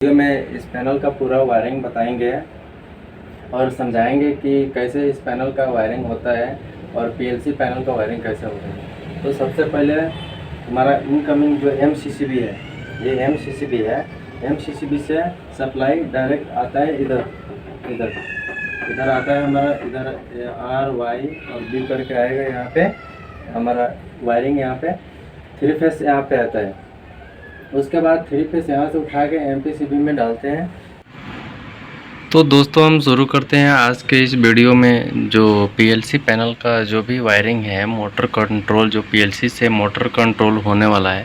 Video में इस panel का पूरा वायरिंग बताएंगे और समझाएंगे कि कैसे इस पैनल का वायरिंग होता है और पीएलसी पैनल का वायरिंग कैसे होता है। तो सबसे पहले हमारा इनकमिंग जो एमसीसीबी है, ये एमसीसीबी है। एमसीसीबी से सप्लाई डायरेक्ट आता है इधर इधर इधर आता है हमारा, इधर आर वाई और बी करके आएगा। यहाँ पे हमारा वायरिंग यहाँ पे 3 फेस यहाँ पे आता है। उसके बाद 3 फेस यहाँ से उठा के एमपीसीबी में डालते हैं। तो दोस्तों हम शुरू करते हैं आज के इस वीडियो में। जो पीएलसी पैनल का जो भी वायरिंग है, मोटर कंट्रोल, जो पीएलसी से मोटर कंट्रोल होने वाला है,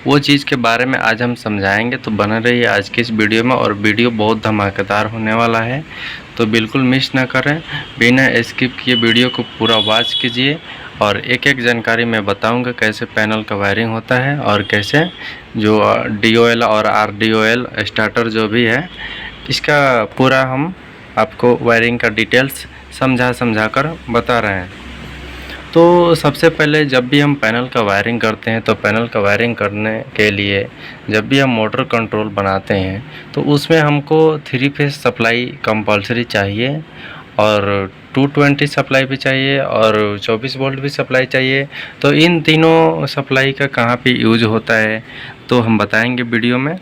वो चीज़ के बारे में आज हम समझाएंगे। तो बने रहिए आज के इस वीडियो में, और वीडियो बहुत धमाकेदार होने वाला है, तो बिल्कुल मिस ना करें। बिना स्किप किए वीडियो को पूरा वॉच कीजिए और एक एक जानकारी मैं बताऊंगा कैसे पैनल का वायरिंग होता है और कैसे जो DOL और RDOL स्टार्टर जो भी है, इसका पूरा हम आपको वायरिंग का डिटेल्स समझा कर बता रहे हैं। तो सबसे पहले जब भी हम पैनल का वायरिंग करते हैं, तो पैनल का वायरिंग करने के लिए जब भी हम मोटर कंट्रोल बनाते हैं तो उसमें हमको 3 फेज सप्लाई कंपलसरी चाहिए, और 220 सप्लाई भी चाहिए और 24 वोल्ट भी सप्लाई चाहिए। तो इन तीनों सप्लाई का कहाँ पे यूज होता है तो हम बताएंगे वीडियो में,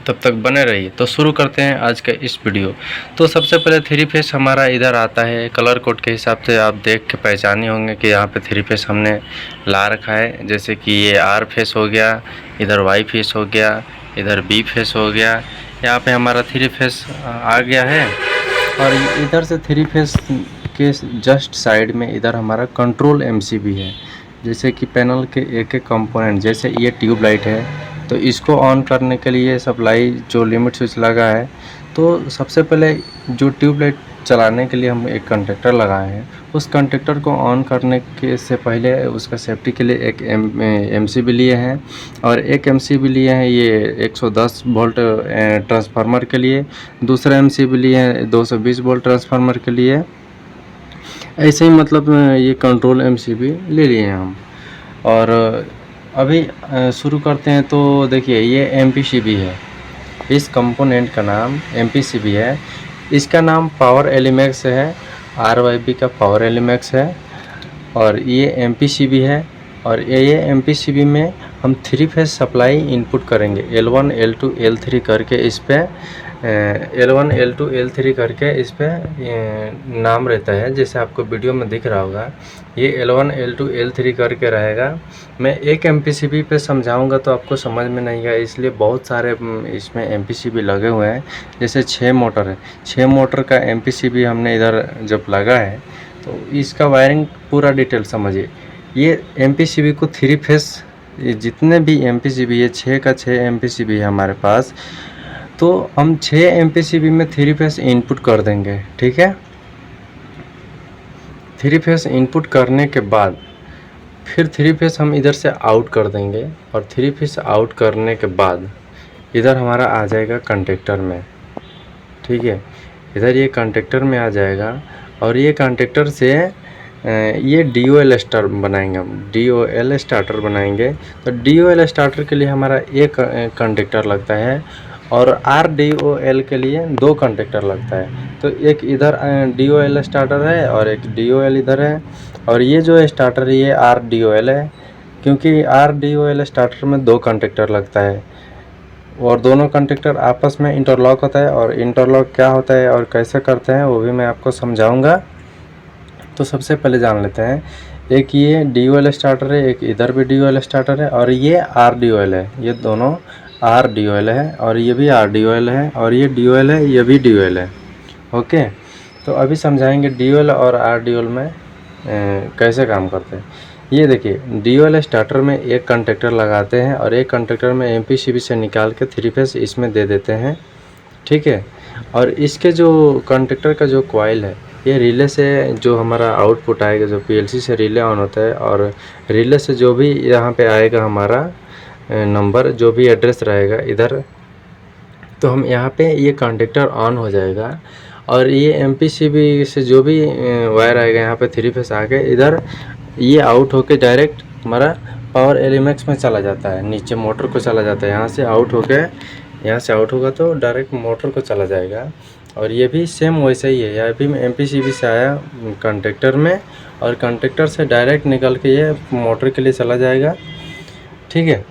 तब तक बने रहिए। तो शुरू करते हैं आज का इस वीडियो। तो सबसे पहले 3 फेस हमारा इधर आता है। कलर कोड के हिसाब से आप देख के पहचाने होंगे कि यहाँ पे 3 फेस हमने ला रखा है। जैसे कि ये आर फेस हो गया, इधर वाई फेस हो गया, इधर बी फेस हो गया। यहाँ पे हमारा 3 फेस आ गया है, और इधर से 3 फेस के जस्ट साइड में इधर हमारा कंट्रोल एमसीबी है। जैसे कि पैनल के एक एक कंपोनेंट, जैसे ये ट्यूब लाइट है, तो इसको ऑन करने के लिए सप्लाई जो लिमिट स्विच लगा है, तो सबसे पहले जो ट्यूब लाइट चलाने के लिए हम एक कंडक्टर लगाए हैं, उस कंडक्टर को ऑन करने के से पहले उसका सेफ्टी के लिए एक एमसीबी लिए हैं, और एक एमसीबी लिए हैं ये 110 वोल्ट ट्रांसफार्मर के लिए, दूसरा एमसीबी लिए हैं 220 वोल्ट ट्रांसफार्मर के लिए। ऐसे ही मतलब ये कंट्रोल एमसीबी ले लिए हैं हम। और अभी शुरू करते हैं। तो देखिए ये एमपीसीबी है, इस कंपोनेंट का नाम एमपीसीबी है। इसका नाम पावर एलिमेक्स है, RYB का पावर एलिमेक्स है, और ये एमपीसीबी है। और ये एमपीसीबी में हम 3 फेज सप्लाई इनपुट करेंगे, L1 L2 L3 करके इस पर L1 L2 L3 करके इस पर नाम रहता है, जैसे आपको वीडियो में दिख रहा होगा। ये L1 L2 L3 करके रहेगा। मैं एक एमपीसीबी पे समझाऊंगा तो आपको समझ में नहीं आएगा, इसलिए बहुत सारे इसमें एमपीसीबी लगे हुए हैं। जैसे 6 मोटर है, 6 मोटर का एमपीसीबी हमने इधर जब लगा है, तो इसका वायरिंग पूरा डिटेल समझिए। ये एमपीसीबी को 3 फेस, जितने भी एमपीसीबी है 6 का 6 एमपीसीबी है हमारे पास, तो हम 6 एमपीसीबी में 3 फेस इनपुट कर देंगे। ठीक है, 3 फेस इनपुट करने के बाद फिर 3 फेस हम इधर से आउट कर देंगे, और 3 फेस आउट करने के बाद इधर हमारा आ जाएगा कंडक्टर में। ठीक है, इधर ये कंडक्टर में आ जाएगा, और ये कंडक्टर से ये DOL स्टार्टर बनाएंगे हम, DOL स्टार्टर बनाएंगे। तो DOL स्टार्टर के लिए हमारा एक कंडक्टर लगता है, और RDOL के लिए 2 कंडक्टर लगता है। तो एक इधर DOL स्टार्टर है और एक DOL इधर है, और ये जो स्टार्टर है ये RDOL है, क्योंकि RDOL स्टार्टर में 2 कंडक्टर लगता है, और दोनों कंडक्टर आपस में इंटरलॉक होता है। और इंटरलॉक क्या होता है और कैसे करते हैं वो भी मैं आपको समझाऊंगा। तो सबसे पहले जान लेते हैं, एक ये DOL स्टार्टर है, एक इधर भी DOL स्टार्टर है, और ये RDOL है। ये दोनों RDOL है, और ये भी RDOL है, और ये DOL है, ये भी DOL है। ओके, तो अभी समझाएंगे DOL और RDOL में कैसे काम करते हैं। ये देखिए, DOL स्टार्टर में एक कंडक्टर लगाते हैं, और एक कंडक्टर में एमपीसीबी से निकाल के 3 फेस इसमें दे देते हैं। ठीक है, और इसके जो कंडक्टर का जो कॉइल है, ये रिले से जो हमारा आउटपुट आएगा, जो पीएलसी से रिले ऑन होता है, और रिले से जो भी यहाँ पे आएगा हमारा नंबर, जो भी एड्रेस रहेगा इधर, तो हम यहाँ पे ये कंडक्टर ऑन हो जाएगा, और ये एमपीसीबी से जो भी वायर आएगा यहाँ पे 3 फेस आके इधर ये आउट होके डायरेक्ट हमारा पावर एलिमेक्स में चला जाता है, नीचे मोटर को चला जाता है। यहाँ से आउट होके यहाँ से आउट होगा तो डायरेक्ट मोटर को चला जाएगा। और ये भी सेम वैसे ही है, यह भी MPCB से आया कंडक्टर में, और कंडक्टर से डायरेक्ट निकल के ये मोटर के लिए चला जाएगा। ठीक है,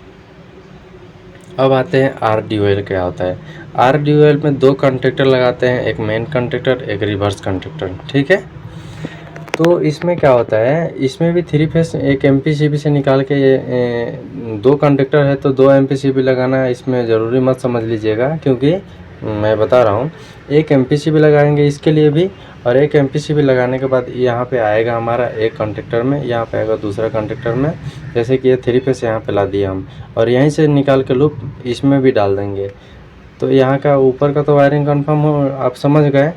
अब आते हैं RDOL क्या होता है। RDOL में 2 कंडक्टर लगाते हैं, एक मेन कंडक्टर, एक रिवर्स कंडक्टर। ठीक है, तो इसमें क्या होता है, इसमें भी 3 फेस एक MPCB से निकाल के ये 2 कंडक्टर है तो 2 MPCB लगाना इसमें ज़रूरी मत समझ लीजिएगा, क्योंकि मैं बता रहा हूँ, एक MPCB लगाएंगे इसके लिए भी, और एक MPCB लगाने के बाद यहाँ पे आएगा हमारा एक कंडक्टर में, यहाँ पे आएगा दूसरा कंडक्टर में। जैसे कि ये 3 फेस यहाँ पे ला दिया हम, और यहीं से निकाल के लूप इसमें भी डाल देंगे। तो यहाँ का ऊपर का तो वायरिंग कंफर्म हो, आप समझ गए।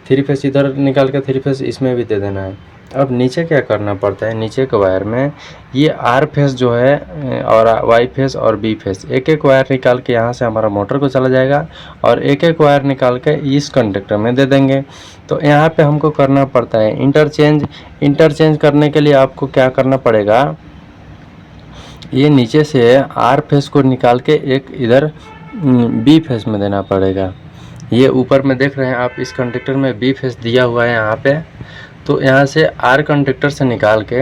3 फेस इधर निकाल के 3 फेस इसमें भी दे देना है। अब नीचे क्या करना पड़ता है, नीचे के वायर में ये R फेस जो है और Y फेस और B फेस, एक एक वायर निकाल के यहाँ से हमारा मोटर को चला जाएगा, और एक एक वायर निकाल के इस कंडक्टर में दे देंगे। तो यहाँ पे हमको करना पड़ता है इंटरचेंज करने के लिए आपको क्या करना पड़ेगा, ये नीचे से R फेस को निकाल के एक इधर B फेस में देना पड़ेगा। ये ऊपर में देख रहे हैं आप, इस कंडक्टर में B फेस दिया हुआ है यहाँ पे। तो यहाँ से R कंडक्टर से निकाल के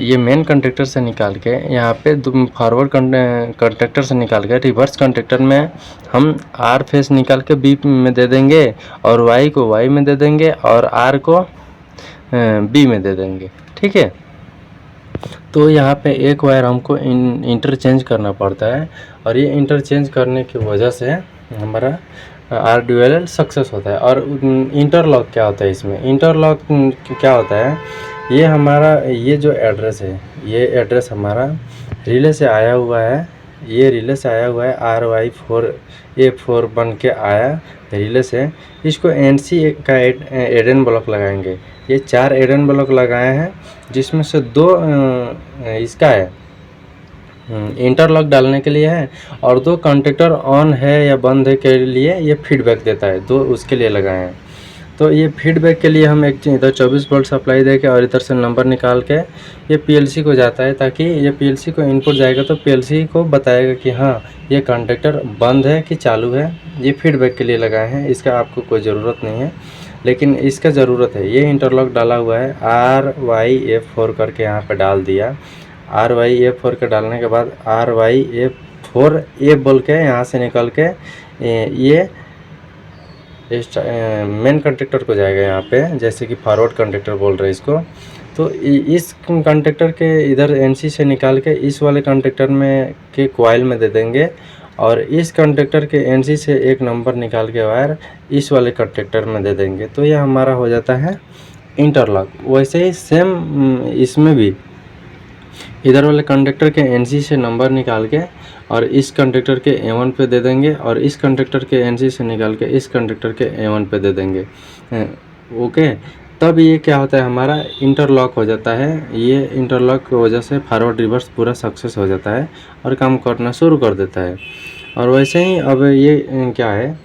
ये मेन कंडक्टर से निकाल के यहाँ पे फॉरवर्ड कंडक्टर से निकाल के रिवर्स कंडक्टर में हम R फेस निकाल के B में दे देंगे, और Y को Y में दे देंगे, और R को B में दे देंगे। ठीक है, तो यहाँ पे एक वायर हमको इंटरचेंज करना पड़ता है, और ये इंटरचेंज करने की वजह से हमारा RDOL सक्सेस होता है। और इंटरलॉक क्या होता है, इसमें इंटरलॉक क्या होता है, ये हमारा ये जो एड्रेस है, ये एड्रेस हमारा रिले से आया हुआ है, ये रिले से आया हुआ है, RY4A4 बन के आया रिले से। इसको NC का एडन ब्लॉक लगाएंगे। ये 4 एडन ब्लॉक लगाए हैं, जिसमें से 2 इसका है इंटरलॉक डालने के लिए है, और 2 कंडक्टर ऑन है या बंद है के लिए ये फीडबैक देता है, 2 उसके लिए लगाए हैं। तो ये फीडबैक के लिए हम एक इधर 24 वोल्ट सप्लाई दे के और इधर से नंबर निकाल के ये PLC को जाता है, ताकि ये PLC को इनपुट जाएगा तो PLC को बताएगा कि हाँ ये कंडक्टर बंद है कि चालू है। ये फीडबैक के लिए लगाए हैं, इसका आपको कोई ज़रूरत नहीं है, लेकिन इसका ज़रूरत है। ये इंटरलॉक डाला हुआ है, RYF4 करके यहाँ पर डाल दिया। RYF4 के डालने के बाद RYF4A बोल के यहाँ से निकल के ये मेन कंडक्टर को जाएगा यहाँ पे, जैसे कि फॉरवर्ड कंडक्टर बोल रहे हैं इसको। तो इस कंडक्टर के इधर NC से निकाल के इस वाले कंडक्टर में के कॉइल में दे देंगे, और इस कंडक्टर के NC से एक नंबर निकाल के वायर इस वाले कंडक्टर में दे देंगे। तो यह हमारा हो जाता है इंटरलॉक। वैसे ही सेम इसमें भी इधर वाले कंडक्टर के NC से नंबर निकाल के और इस कंडक्टर के A1 पे दे देंगे, और इस कंडक्टर के NC से निकाल के इस कंडक्टर के A1 पे दे देंगे। ओके, तब ये क्या होता है, हमारा इंटरलॉक हो जाता है। ये इंटरलॉक की वजह से फॉरवर्ड रिवर्स पूरा सक्सेस हो जाता है और काम करना शुरू कर देता है। और वैसे ही अब ये क्या है,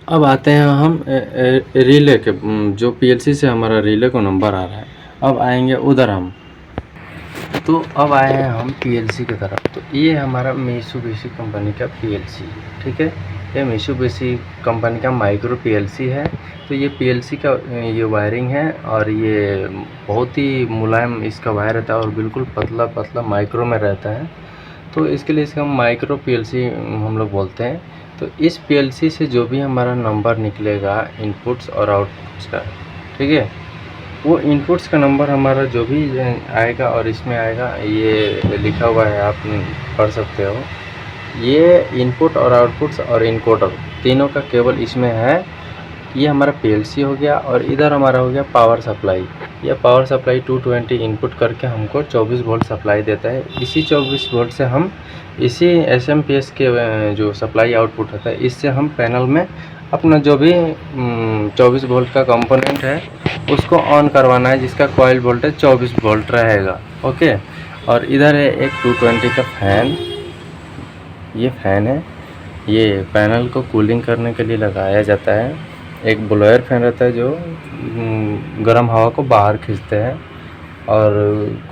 अब आते हैं हम रिले के, जो PLC से हमारा रिले को नंबर आ रहा है, अब आएंगे उधर हम। तो अब आए हैं हम PLC की तरफ। तो ये हमारा मित्सुबिशी कंपनी का PLC है। ठीक है, ये मित्सुबिशी कंपनी का माइक्रो PLC है। तो ये PLC का ये वायरिंग है, और ये बहुत ही मुलायम इसका वायर रहता है और बिल्कुल पतला पतला माइक्रो में रहता है। तो इसके लिए इसका माइक्रो PLC हम लोग बोलते हैं। तो इस PLC से जो भी हमारा नंबर निकलेगा इनपुट्स और आउटपुट्स का, ठीक है, वो इनपुट्स का नंबर हमारा जो भी आएगा और इसमें आएगा, ये लिखा हुआ है, आप पढ़ सकते हो। ये इनपुट और आउटपुट्स और इनकोडर तीनों का केवल इसमें है। ये हमारा PLC हो गया, और इधर हमारा हो गया पावर सप्लाई। यह पावर सप्लाई 220 इनपुट करके हमको 24 वोल्ट सप्लाई देता है। इसी 24 वोल्ट से हम इसी SMPS के जो सप्लाई आउटपुट होता है, इससे हम पैनल में अपना जो भी 24 वोल्ट का कंपोनेंट है उसको ऑन करवाना है, जिसका कॉइल वोल्टेज 24 वोल्ट रहेगा। ओके, और इधर है एक 220 का फैन। ये फैन है, ये पैनल को कूलिंग करने के लिए लगाया जाता है। एक ब्लोअर फैन रहता है जो गर्म हवा को बाहर खींचते हैं। और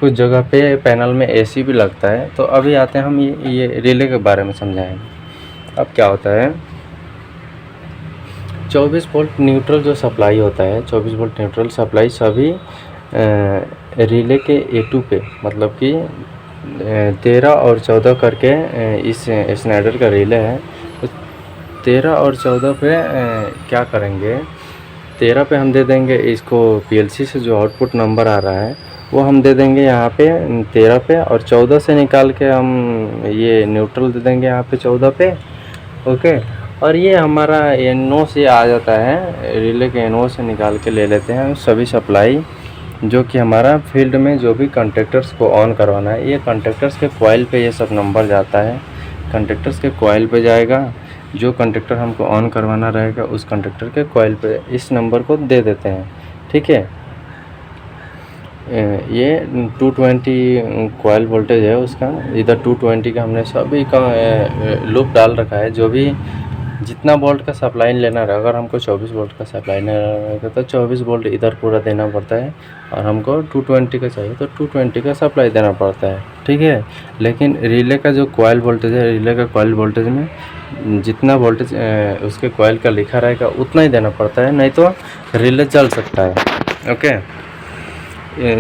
कुछ जगह पे पैनल में एसी भी लगता है। तो अभी आते हैं हम ये रिले के बारे में समझाएंगे। अब क्या होता है, 24 वोल्ट न्यूट्रल जो सप्लाई होता है, 24 वोल्ट न्यूट्रल सप्लाई सभी रिले के A2 पे, मतलब कि 13 और 14 करके इस स्नाइडर का रिले है। तो 13 और 14 पे क्या करेंगे, 13 पे हम दे देंगे इसको PLC से जो आउटपुट नंबर आ रहा है वो हम दे देंगे यहाँ पे 13 पे, और 14 से निकाल के हम ये न्यूट्रल दे देंगे यहाँ पे 14 पे। ओके, और ये हमारा NO से आ जाता है, रिले के NO से निकाल के ले लेते हैं सभी सप्लाई, जो कि हमारा फील्ड में जो भी कंडक्टर्स को ऑन करवाना है, ये कंडक्टर्स के कॉइल पे ये सब नंबर जाता है। कंडक्टर्स के कॉइल पे जाएगा, जो कंडक्टर हमको ऑन करवाना रहेगा उस कंडक्टर के कॉइल पे इस नंबर को दे देते हैं। ठीक है, ये 220 कॉइल वोल्टेज है उसका, इधर 220 का हमने सभी का लूप डाल रखा है। जो भी जितना वोल्ट का सप्लाई लेना रहेगा, अगर हमको 24 वोल्ट का सप्लाई लेना रहेगा तो 24 वोल्ट इधर पूरा देना पड़ता है, और हमको 220 का चाहिए तो 220 का सप्लाई देना पड़ता है। ठीक है, लेकिन रिले का जो कॉइल वोल्टेज है, रिले का कॉइल वोल्टेज में जितना वोल्टेज उसके कॉइल का लिखा रहेगा उतना ही देना पड़ता है, नहीं तो रिले जल सकता है। ओके,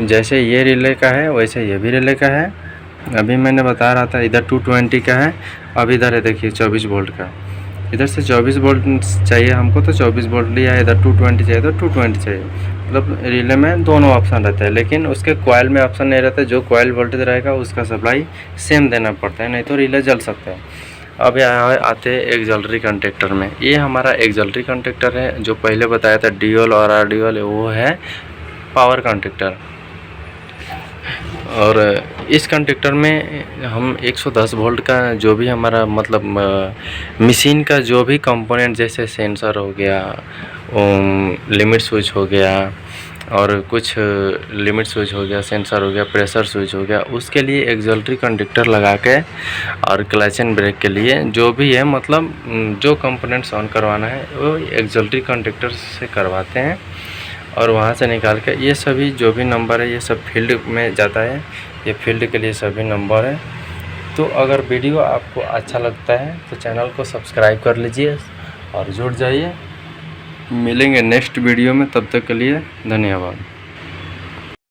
जैसे ये रिले का है वैसे ये भी रिले का है। अभी मैंने बता रहा था इधर 220 का है, अब इधर है देखिए 24 वोल्ट का। इधर से 24 वोल्ट चाहिए हमको तो 24 वोल्ट लिया, इधर 220 चाहिए तो 220 चाहिए। मतलब रिले में दोनों ऑप्शन रहता है, लेकिन उसके कॉइल में ऑप्शन नहीं रहता। जो कॉइल वोल्टेज रहेगा उसका सप्लाई सेम देना पड़ता है, नहीं तो रिले जल सकता है। अब यहाँ आते हैं एक्सिलरी कंडक्टर में। ये हमारा एक्सिलरी कंडक्टर है, जो पहले बताया था ड्यूल और आरड्यूल, वो है पावर कंडक्टर। और इस कंडक्टर में हम 110 वोल्ट का जो भी हमारा मतलब मशीन का जो भी कंपोनेंट, जैसे सेंसर हो गया, लिमिट स्विच हो गया, और कुछ लिमिट स्विच हो गया, सेंसर हो गया, प्रेशर स्विच हो गया, उसके लिए एक्सिलरी कंडक्टर लगा के, और क्लच एंड ब्रेक के लिए जो भी है, मतलब जो कंपोनेंट्स ऑन करवाना है वो एक्सिलरी कंडक्टर से करवाते हैं। और वहाँ से निकाल के ये सभी जो भी नंबर है ये सब फील्ड में जाता है, ये फील्ड के लिए सभी नंबर है। तो अगर वीडियो आपको अच्छा लगता है तो चैनल को सब्सक्राइब कर लीजिए और जुड़ जाइए। मिलेंगे नेक्स्ट वीडियो में, तब तक के लिए धन्यवाद।